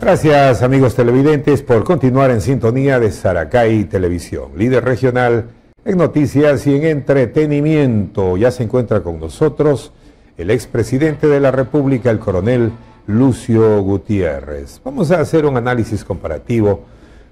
Gracias, amigos televidentes, por continuar en sintonía de Saracay Televisión, líder regional en noticias y en entretenimiento. Ya se encuentra con nosotros el expresidente de la República, el coronel Lucio Gutiérrez. Vamos a hacer un análisis comparativo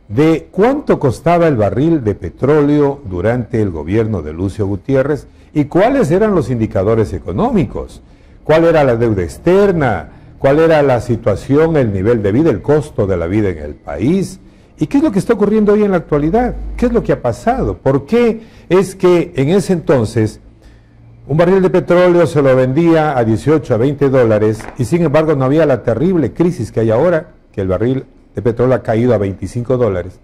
de cuánto costaba el barril de petróleo durante el gobierno de Lucio Gutiérrez y cuáles eran los indicadores económicos, cuál era la deuda externa, cuál era la situación, el nivel de vida, el costo de la vida en el país, y qué es lo que está ocurriendo hoy en la actualidad, qué es lo que ha pasado, por qué es que en ese entonces un barril de petróleo se lo vendía a 18, a 20 dólares, y sin embargo no había la terrible crisis que hay ahora, que el barril de petróleo ha caído a 25 dólares.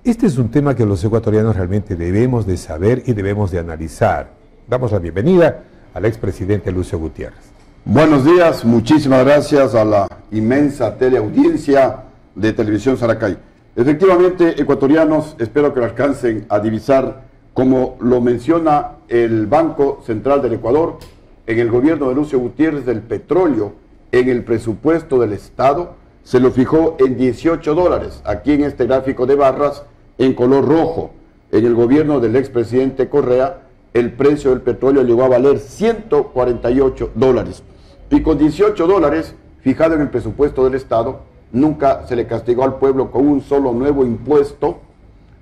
Este es un tema que los ecuatorianos realmente debemos de saber y debemos de analizar. Damos la bienvenida al expresidente Lucio Gutiérrez. Buenos días, muchísimas gracias a la inmensa teleaudiencia de Televisión Saracay. Efectivamente, ecuatorianos, espero que lo alcancen a divisar, como lo menciona el Banco Central del Ecuador, en el gobierno de Lucio Gutiérrez, del petróleo en el presupuesto del Estado se lo fijó en 18 dólares, aquí en este gráfico de barras en color rojo. En el gobierno del expresidente Correa, el precio del petróleo llegó a valer 148 dólares. Y con 18 dólares, fijado en el presupuesto del Estado, nunca se le castigó al pueblo con un solo nuevo impuesto.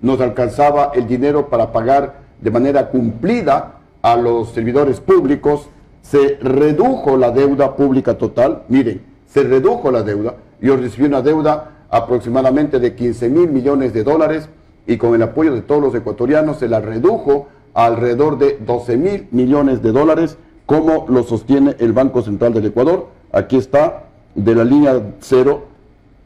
Nos alcanzaba el dinero para pagar de manera cumplida a los servidores públicos. Se redujo la deuda pública total. Miren, se redujo la deuda. Yo recibí una deuda aproximadamente de 15.000 millones de dólares y con el apoyo de todos los ecuatorianos se la redujo a alrededor de 12.000 millones de dólares, como lo sostiene el Banco Central del Ecuador. Aquí está, de la línea cero,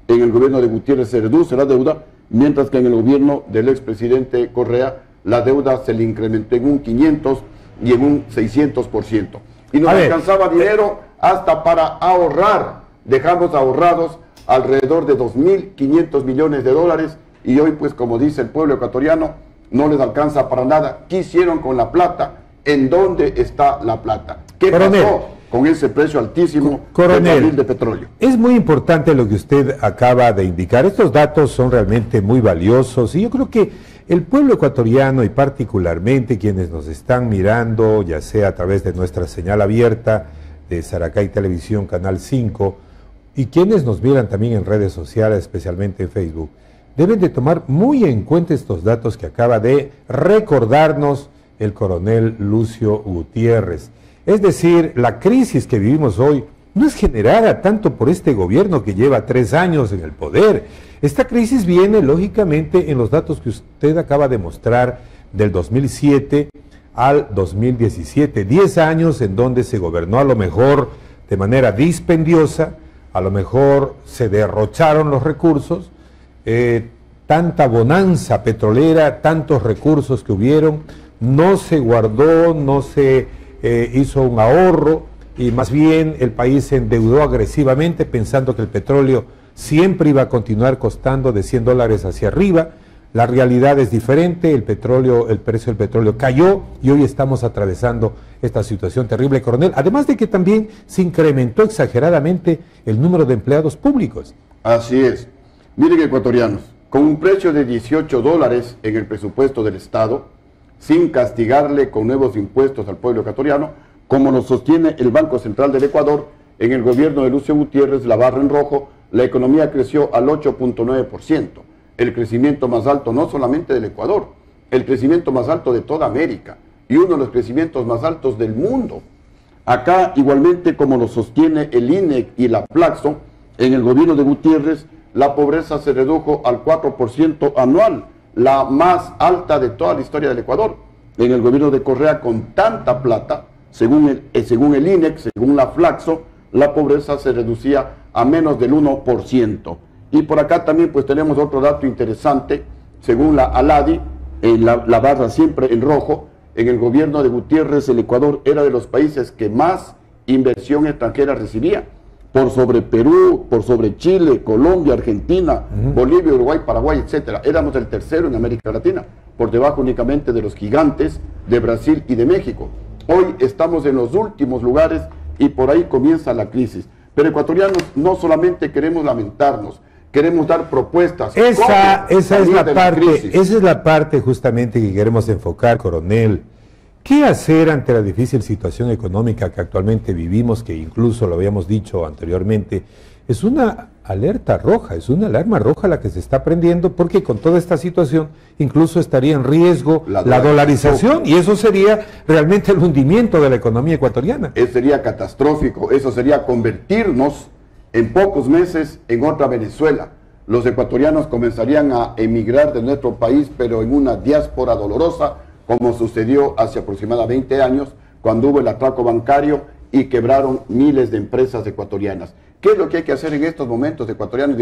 en el gobierno de Gutiérrez se reduce la deuda, mientras que en el gobierno del expresidente Correa la deuda se le incrementó en un 500 y en un 600%. Y nos alcanzaba dinero hasta para ahorrar. Dejamos ahorrados alrededor de 2.500 millones de dólares y hoy, pues como dice el pueblo ecuatoriano, no les alcanza para nada. ¿Qué hicieron con la plata? ¿En dónde está la plata? ¿Qué pasó con ese precio altísimo del barril de petróleo? Es muy importante lo que usted acaba de indicar. Estos datos son realmente muy valiosos y yo creo que el pueblo ecuatoriano y particularmente quienes nos están mirando, ya sea a través de nuestra señal abierta de Saracay Televisión, Canal 5, y quienes nos miran también en redes sociales, especialmente en Facebook, deben de tomar muy en cuenta estos datos que acaba de recordarnos el coronel Lucio Gutiérrez. Es decir, la crisis que vivimos hoy no es generada tanto por este gobierno que lleva 3 años en el poder. Esta crisis viene, lógicamente, en los datos que usted acaba de mostrar del 2007 al 2017. 10 años en donde se gobernó a lo mejor de manera dispendiosa, a lo mejor se derrocharon los recursos, tanta bonanza petrolera, tantos recursos que hubieron, no se guardó, no se hizo un ahorro y más bien el país se endeudó agresivamente pensando que el petróleo siempre iba a continuar costando de 100 dólares hacia arriba. La realidad es diferente, el precio del petróleo cayó y hoy estamos atravesando esta situación terrible, coronel. Además de que también se incrementó exageradamente el número de empleados públicos. Así es. Miren, ecuatorianos, con un precio de 18 dólares en el presupuesto del Estado, sin castigarle con nuevos impuestos al pueblo ecuatoriano, como lo sostiene el Banco Central del Ecuador, en el gobierno de Lucio Gutiérrez, la barra en rojo, la economía creció al 8.9%. El crecimiento más alto no solamente del Ecuador, el crecimiento más alto de toda América y uno de los crecimientos más altos del mundo. Acá, igualmente como lo sostiene el INEC y la Flaxo, en el gobierno de Gutiérrez, la pobreza se redujo al 4% anual, la más alta de toda la historia del Ecuador. En el gobierno de Correa, con tanta plata, según el INEC, según la Flaxo, la pobreza se reducía a menos del 1%. Y por acá también pues tenemos otro dato interesante, según la ALADI, en la barra siempre en rojo, en el gobierno de Gutiérrez el Ecuador era de los países que más inversión extranjera recibía, por sobre Perú, por sobre Chile, Colombia, Argentina, Bolivia, Uruguay, Paraguay, etcétera. Éramos el tercero en América Latina, por debajo únicamente de los gigantes de Brasil y de México. Hoy estamos en los últimos lugares y por ahí comienza la crisis. Pero ecuatorianos no solamente queremos lamentarnos, queremos dar propuestas. Esa es la parte justamente que queremos enfocar, coronel. ¿Qué hacer ante la difícil situación económica que actualmente vivimos, que incluso lo habíamos dicho anteriormente? Es una alerta roja, es una alarma roja la que se está prendiendo, porque con toda esta situación incluso estaría en riesgo la dolarización, y eso sería realmente el hundimiento de la economía ecuatoriana. Eso sería catastrófico, eso sería convertirnos en pocos meses en otra Venezuela. Los ecuatorianos comenzarían a emigrar de nuestro país, pero en una diáspora dolorosa, como sucedió hace aproximadamente 20 años, cuando hubo el atraco bancario y quebraron miles de empresas ecuatorianas. ¿Qué es lo que hay que hacer en estos momentos ecuatorianos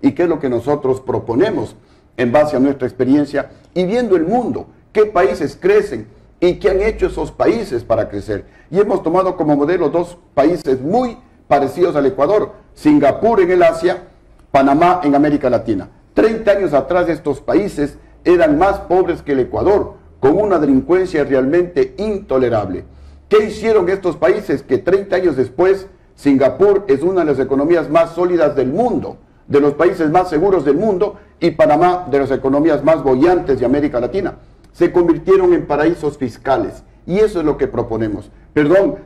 y qué es lo que nosotros proponemos en base a nuestra experiencia y viendo el mundo? ¿Qué países crecen y qué han hecho esos países para crecer? Y hemos tomado como modelo dos países muy parecidos al Ecuador: Singapur en el Asia, Panamá en América Latina. 30 años atrás estos países eran más pobres que el Ecuador, con una delincuencia realmente intolerable. ¿Qué hicieron estos países? Que 30 años después Singapur es una de las economías más sólidas del mundo, de los países más seguros del mundo, y Panamá de las economías más boyantes de América Latina. Se convirtieron en paraísos fiscales, y eso es lo que proponemos.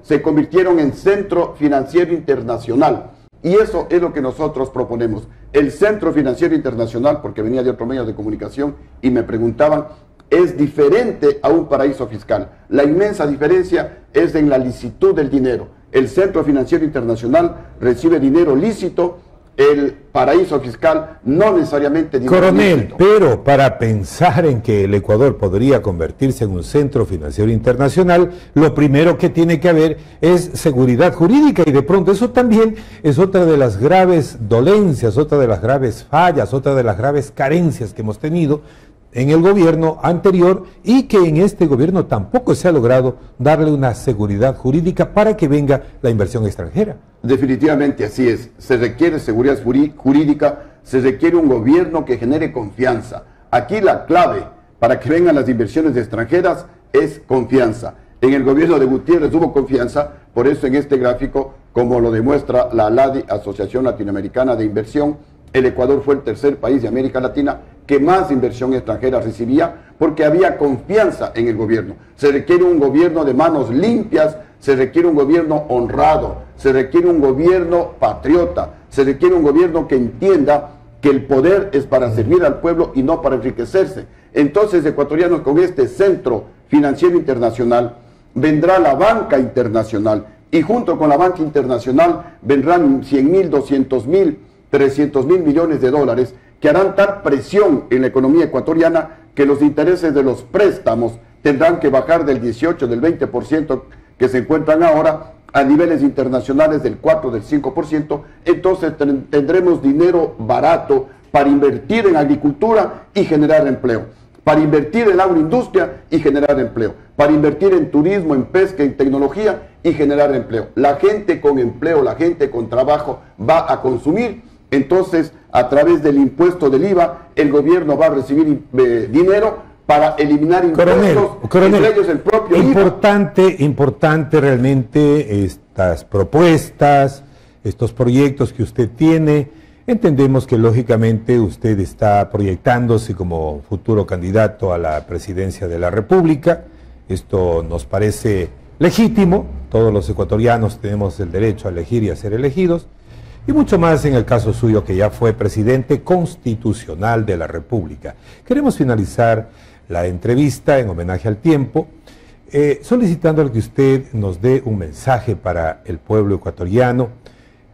Se convirtieron en centro financiero internacional, y eso es lo que nosotros proponemos. El centro financiero internacional, porque venía de otro medio de comunicación y me preguntaban, es diferente a un paraíso fiscal. La inmensa diferencia es en la licitud del dinero. El Centro Financiero Internacional recibe dinero lícito, el paraíso fiscal no necesariamente dinero coronel, lícito. Pero para pensar en que el Ecuador podría convertirse en un centro financiero internacional, lo primero que tiene que haber es seguridad jurídica, y de pronto eso también es otra de las graves dolencias, otra de las graves fallas, otra de las graves carencias que hemos tenido en el gobierno anterior, y que en este gobierno tampoco se ha logrado darle una seguridad jurídica para que venga la inversión extranjera. Definitivamente así es. Se requiere seguridad jurídica, se requiere un gobierno que genere confianza. Aquí la clave para que vengan las inversiones extranjeras es confianza. En el gobierno de Gutiérrez hubo confianza, por eso en este gráfico, como lo demuestra la ALADI, Asociación Latinoamericana de Inversión, el Ecuador fue el tercer país de América Latina que más inversión extranjera recibía, porque había confianza en el gobierno. Se requiere un gobierno de manos limpias, se requiere un gobierno honrado, se requiere un gobierno patriota, se requiere un gobierno que entienda que el poder es para servir al pueblo y no para enriquecerse. Entonces, ecuatorianos, con este centro financiero internacional vendrá la banca internacional, y junto con la banca internacional vendrán 100.000, 200.000, 300.000 millones de dólares que harán tal presión en la economía ecuatoriana que los intereses de los préstamos tendrán que bajar del 18, del 20% que se encuentran ahora a niveles internacionales del 4, del 5%. Entonces tendremos dinero barato para invertir en agricultura y generar empleo, para invertir en agroindustria y generar empleo, para invertir en turismo, en pesca, en tecnología y generar empleo. La gente con empleo, la gente con trabajo va a consumir. Entonces, a través del impuesto del IVA, el gobierno va a recibir dinero para eliminar impuestos, entre ellos el propio IVA. Importante realmente estas propuestas, estos proyectos que usted tiene. Entendemos que lógicamente usted está proyectándose como futuro candidato a la presidencia de la República. Esto nos parece legítimo, todos los ecuatorianos tenemos el derecho a elegir y a ser elegidos. Y mucho más en el caso suyo, que ya fue presidente constitucional de la República. Queremos finalizar la entrevista en homenaje al tiempo, solicitándole que usted nos dé un mensaje para el pueblo ecuatoriano.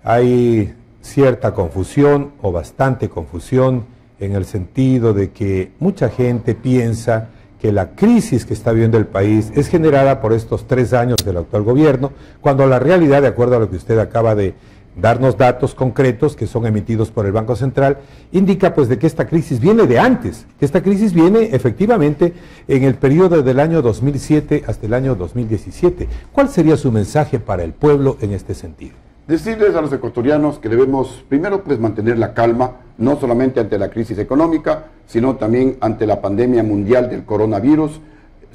Hay cierta confusión, o bastante confusión, en el sentido de que mucha gente piensa que la crisis que está viviendo el país es generada por estos 3 años del actual gobierno, cuando la realidad, de acuerdo a lo que usted acaba de darnos datos concretos que son emitidos por el Banco Central, indica pues de que esta crisis viene de antes, que esta crisis viene efectivamente en el periodo del año 2007 hasta el año 2017. ¿Cuál sería su mensaje para el pueblo en este sentido? Decirles a los ecuatorianos que debemos primero pues mantener la calma, no solamente ante la crisis económica, sino también ante la pandemia mundial del coronavirus.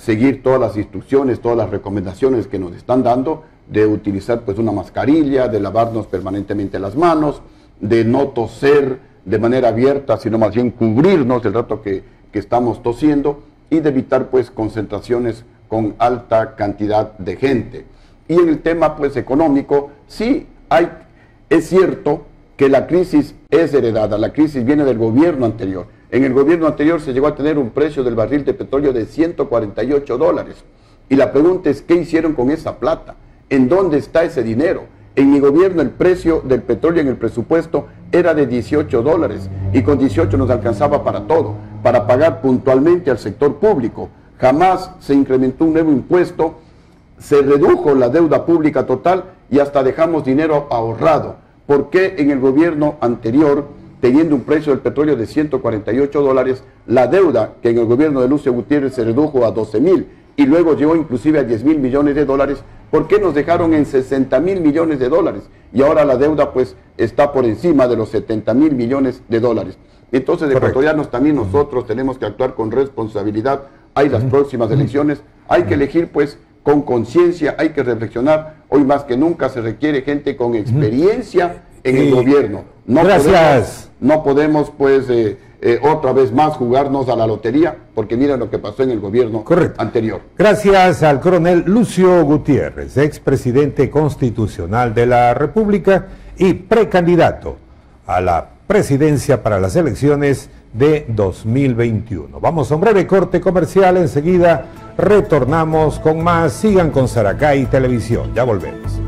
seguir todas las instrucciones, todas las recomendaciones que nos están dando, de utilizar pues una mascarilla, de lavarnos permanentemente las manos, de no toser de manera abierta, sino más bien cubrirnos el rato que estamos tosiendo, y de evitar pues concentraciones con alta cantidad de gente. Y en el tema pues económico, sí es cierto que la crisis es heredada, la crisis viene del gobierno anterior. En el gobierno anterior se llegó a tener un precio del barril de petróleo de $148. Y la pregunta es, ¿qué hicieron con esa plata? ¿En dónde está ese dinero? En mi gobierno el precio del petróleo en el presupuesto era de $18 y con 18 nos alcanzaba para todo, para pagar puntualmente al sector público. Jamás se incrementó un nuevo impuesto, se redujo la deuda pública total y hasta dejamos dinero ahorrado. ¿Por qué en el gobierno anterior, teniendo un precio del petróleo de $148, la deuda que en el gobierno de Lucio Gutiérrez se redujo a 12.000 y luego llegó inclusive a $10.000 millones? ¿Por qué nos dejaron en $60.000 millones? Y ahora la deuda pues está por encima de los $70.000 millones. Entonces, de ecuatorianos, también nosotros tenemos que actuar con responsabilidad. Hay las próximas elecciones, hay que elegir pues con conciencia, hay que reflexionar. Hoy más que nunca se requiere gente con experiencia en el gobierno. No podemos pues otra vez más jugarnos a la lotería, porque mira lo que pasó en el gobierno anterior. Gracias al coronel Lucio Gutiérrez, expresidente constitucional de la República y precandidato a la presidencia para las elecciones de 2021. Vamos a un breve corte comercial, enseguida retornamos con más. Sigan con Saracay Televisión, ya volvemos.